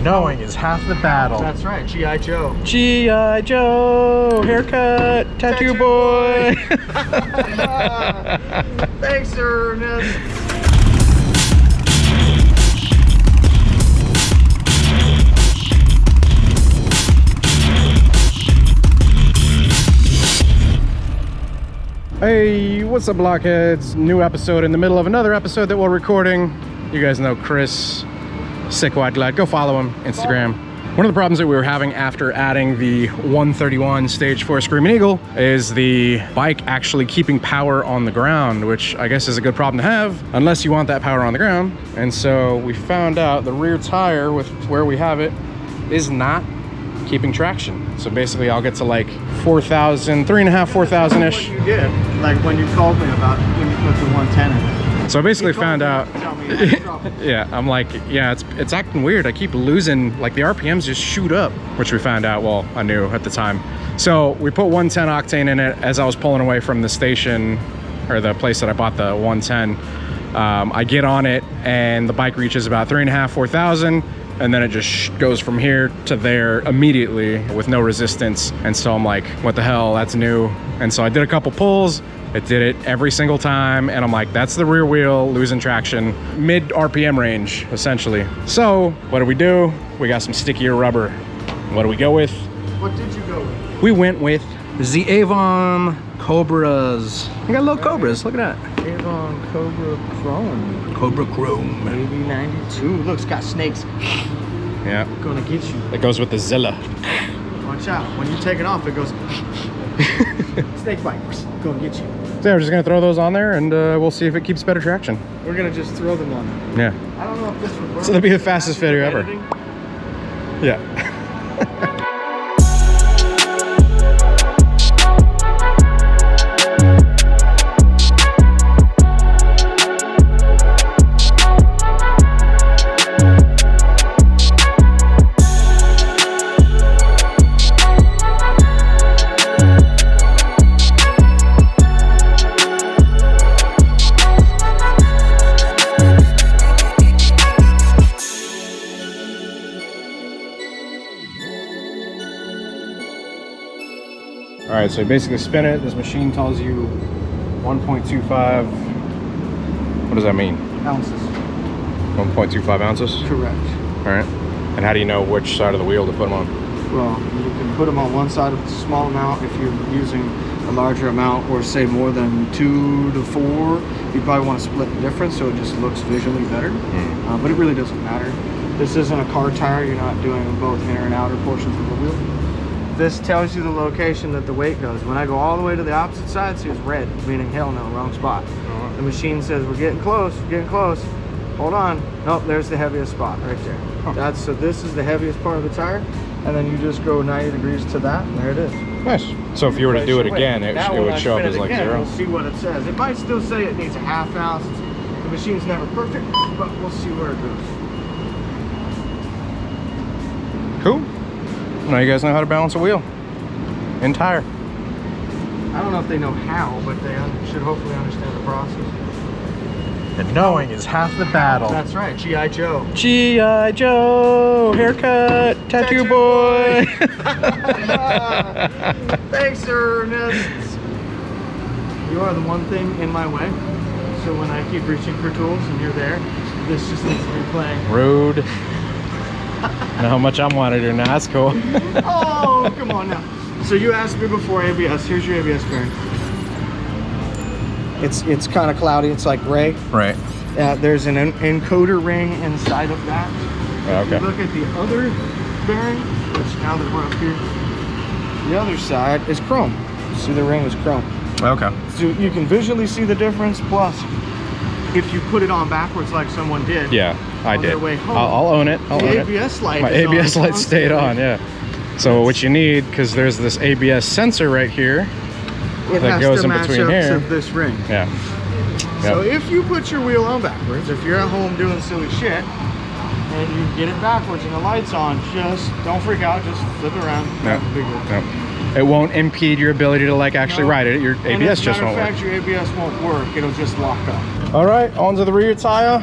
Knowing is half the battle. That's right, G.I. Joe. G.I. Joe, haircut, tattoo boy. Thanks, Ernest. Hey, what's up, Blockheads? New episode in the middle of another episode that we're recording. You guys know Chris, Sick White Glad. Go follow him, Instagram. One of the problems that we were having after adding the 131 Stage 4 Screaming Eagle is the bike actually keeping power on the ground, which I guess is a good problem to have, unless you want that power on the ground. And so we found out the rear tire with where we have it is not keeping traction. So basically I'll get to like 4,000, 3.5, 4,000-ish. You did, like when you called me about when you put the 110 in it. So I basically found out, yeah, I'm like, yeah, it's acting weird. I keep losing, like the RPMs just shoot up, which we found out, well, I knew at the time. So we put 110 octane in it as I was pulling away from the station, or the place that I bought the 110. I get on it and the bike reaches about 3.5, 4,000. And then it just goes from here to there immediately with no resistance. And so I'm like, what the hell, that's new. And so I did a couple pulls. It did it every single time. And I'm like, that's the rear wheel losing traction, mid RPM range, essentially. So what do? We got some stickier rubber. What do we go with? What did you go with? We went with the Avon Cobras. We got little Cobras, look at that. Avon Cobra Chrome. Cobra Chrome. Maybe 92. Look, it's got snakes. Yeah. Gonna get you. It goes with the Zilla. Watch out. When you take it off, it goes. Snake bite. Gonna get you. So yeah, we're just gonna throw those on there and we'll see if it keeps better traction. We're gonna just throw them on there. Yeah. I don't know if this would work. So that'll be the fastest video ever. Yeah. All right, so you basically spin it. This machine tells you 1.25. What does that mean? Ounces. 1.25 ounces? Correct. All right. And how do you know which side of the wheel to put them on? Well, you can put them on one side with a small amount. If you're using a larger amount, or say more than 2 to 4, you probably want to split the difference so it just looks visually better. But it really doesn't matter. This isn't a car tire. You're not doing both inner and outer portions of the wheel. This tells you the location that the weight goes. When I go all the way to the opposite side, see it's red, meaning hell no, wrong spot. The machine says we're getting close, Hold on. Nope, there's the heaviest spot right there. So this is the heaviest part of the tire, and then you just go 90 degrees to that, and there it is. Nice. So if you were to do it again, it would show up as like 0. We'll see what it says. It might still say it needs a ½ ounce. The machine's never perfect, but we'll see where it goes. Cool. Now you guys know how to balance a wheel and tire. I don't know if they know how, but they should hopefully understand the process. And knowing is half the battle. That's right, G.I. Joe. G.I. Joe, haircut, tattoo boy. Thanks, Ernest. You are the one thing in my way. So when I keep reaching for tools and you're there, this just needs to be playing. Rude. Know how much I'm monitoring now, that's cool. Oh, come on now. So you asked me before ABS. Here's your ABS bearing. It's kind of cloudy. It's like gray. Right. There's an encoder ring inside of that. Okay. If you look at the other bearing, which now that we're up here, the other side is chrome. See, the ring is chrome. Okay. So you can visually see the difference. Plus, if you put it on backwards like someone did, yeah, I did. Home, I'll own it. I'll own it. ABS light. My ABS light stayed on. Yeah. So what you need, because there's this ABS sensor right here that goes in between here. To this ring. Yeah. So if you put your wheel on backwards, if you're at home doing silly shit, and you get it backwards and the light's on, just don't freak out. Just flip it around. No. It won't impede your ability to like actually ride it. Your ABS just won't work. Your ABS won't work. It'll just lock up. All right, onto the rear tire.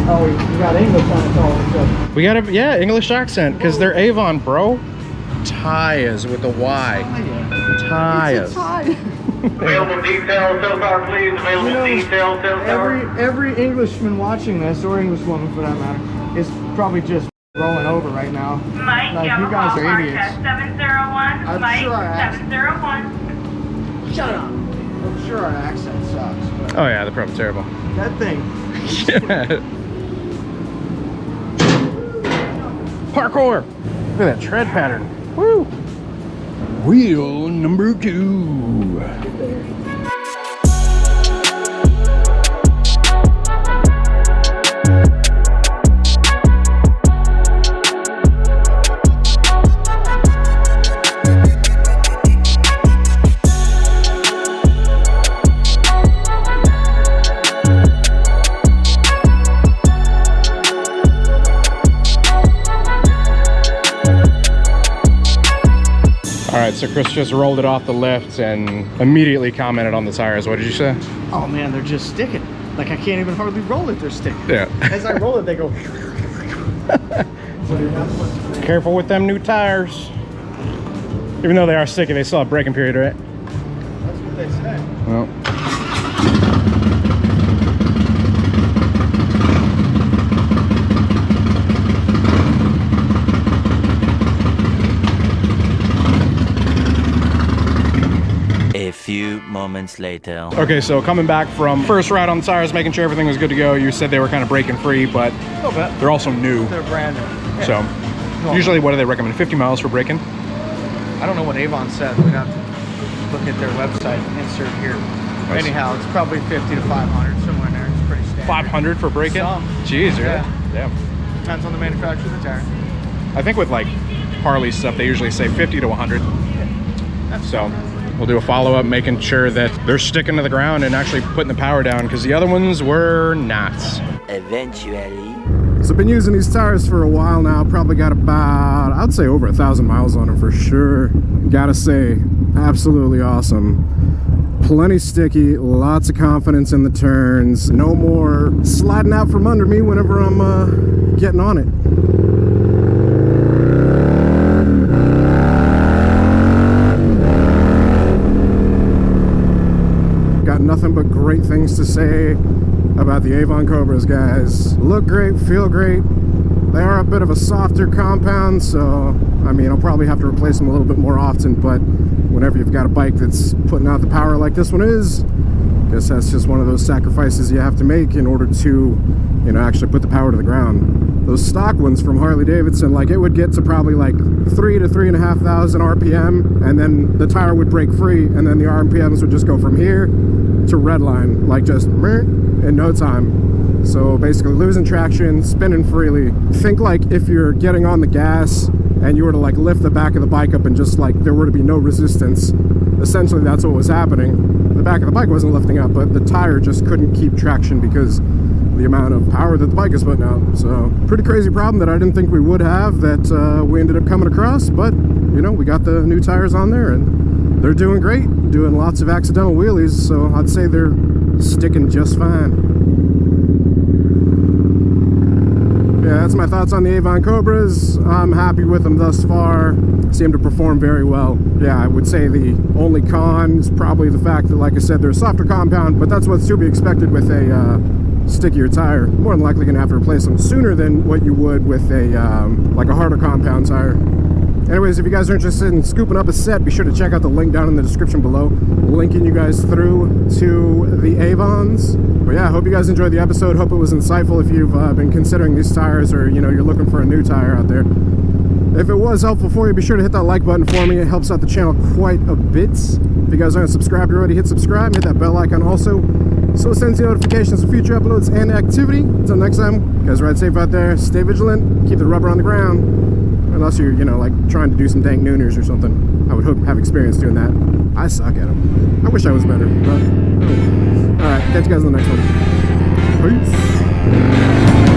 Oh, you got English on it all of a sudden. We got a, yeah, English accent, because they're Avon, bro. Tires with a Y. Tires. It's a tie. Available details so far, please. Available details so far. Every Englishman watching this, or Englishwoman for that matter, is probably just rolling over right now. Mike, like, you guys are idiots. 701. I'm Mike, sure 701. Shut up. I'm sure our accent sucks. But Oh yeah, they're probably terrible. that thing. Parkour! Look at that tread pattern. Woo! Wheel number 2. Alright, so Chris just rolled it off the lift and immediately commented on the tires. What did you say? Oh man, they're just sticking. Like I can't even hardly roll it, they're sticking. Yeah. As I roll it, they go. Careful with them new tires. Even though they are sticky, they still have braking period, right? That's what they say. Well. A few moments later. Okay, so coming back from first ride on the tires, making sure everything was good to go. You said they were kind of braking free, but A little bit. they're also new. They're brand new. Yeah. So usually what do they recommend? 50 miles for braking? I don't know what Avon says. We'd have to look at their website and insert here. Nice. Anyhow, it's probably 50 to 500, somewhere in there. It's pretty standard. 500 for braking? Some. Jeez, really? Yeah. Damn. Depends on the manufacturer of the tire. I think with like Harley stuff, they usually say 50 to 100. That's So we'll do a follow-up, making sure that they're sticking to the ground and actually putting the power down, because the other ones were not. Eventually. So I've been using these tires for a while now. Probably got about, I'd say over 1,000 miles on them for sure. Gotta say, absolutely awesome. Plenty sticky, lots of confidence in the turns. No more sliding out from under me whenever I'm getting on it. Got nothing but great things to say about the Avon Cobras, guys. Look great, feel great. They are a bit of a softer compound, so I mean, I'll probably have to replace them a little bit more often, but whenever you've got a bike that's putting out the power like this one is, I guess that's just one of those sacrifices you have to make in order to, you know, actually put the power to the ground. Those stock ones from Harley-Davidson, like it would get to probably like 3,000 to 3,500 RPM, and then the tire would break free, and then the RPMs would just go from here to redline, like just in no time. So basically losing traction, spinning freely. Think like if you're getting on the gas and you were to like lift the back of the bike up and just like there were to be no resistance. Essentially that's what was happening. The back of the bike wasn't lifting up, but the tire just couldn't keep traction because the amount of power that the bike is putting out. So pretty crazy problem that I didn't think we would have, that we ended up coming across, but you know, we got the new tires on there and they're doing great, doing lots of accidental wheelies, so I'd say they're sticking just fine. Yeah, that's my thoughts on the Avon Cobras. I'm happy with them thus far. Seem to perform very well. Yeah, I would say the only con is probably the fact that, like I said, they're a softer compound, but that's what's to be expected with a stickier tire. More than likely gonna have to replace them sooner than what you would with a like a harder compound tire. Anyways, if you guys are interested in scooping up a set, be sure to check out the link down in the description below, linking you guys through to the Avons. But yeah, I hope you guys enjoyed the episode. Hope it was insightful if you've been considering these tires, or you know, you're looking for a new tire out there. If it was helpful for you, be sure to hit that like button for me. It helps out the channel quite a bit. If you guys aren't subscribed already, hit subscribe, hit that bell icon also, so it sends you notifications of future uploads and activity. Until next time, you guys ride safe out there, stay vigilant, keep the rubber on the ground. Unless you're, you know, like trying to do some dang nooners or something. I would hope have experience doing that. I suck at them. I wish I was better. But alright, catch you guys in the next one. Peace.